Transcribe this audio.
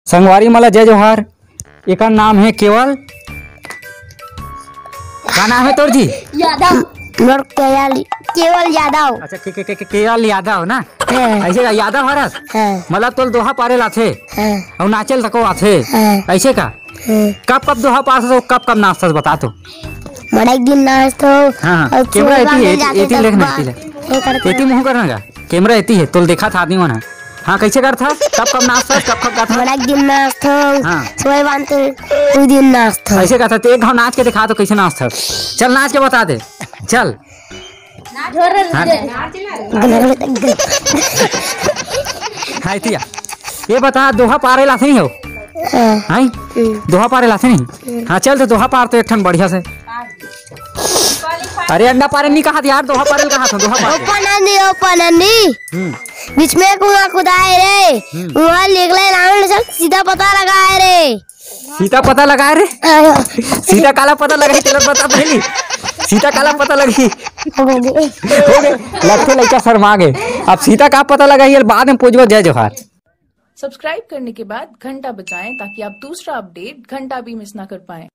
संगवारी मला जय जोहार। एक नाम है केवल। क्या नाम है तोर जी? यादव। केवल यादव। अच्छा केवल यादव ना? ऐसे का यादव हरस? मतलब तोल दोहा पारे लाथे और नाचल तको आथे ऐसे का? कब कब दोहा पास हो कब कब नाचता बता तो। बड़ा एक दिन नाचता हो। हाँ कैमरा एती लेखना एती मुँह करना का कैमरा एती है तोल देखा था आदमी वहाँ। हाँ कैसे कर था कब कब नाचता कब कब गाता? बड़ा एक दिन नाचता हो। हाँ सोए बांधते कोई दिन नाचता ऐसे का था तो एक घाव नाच के दिखा तो कैसे नाचता। चल नाच के बता दे चल। हाँ इतिया ये बता दोहा पारे लाते नहीं हो? हाँ दोहा पारे लाते नहीं? हाँ चल तो दोहा पार तो एक ठन बढ़िया से। अरे अंडा पारे नहीं कहा यार दोहा पारे कहा था दोहा पारे। ओपनंदी बीच में कुआं खुदाए रे वहाँ निकले रावण सीधा पता लगाए रे। सीता पता लगाए रे? सीता काला पता लगा तेरा बता पहली सीता काला पता लगी हो गए लगते लड़का शर्मा गए। अब सीता का पता लगा ये बाद में पूछो जय जोहार। सब्सक्राइब करने के बाद घंटा बजाएं ताकि आप दूसरा अपडेट घंटा भी मिस ना कर पाएं।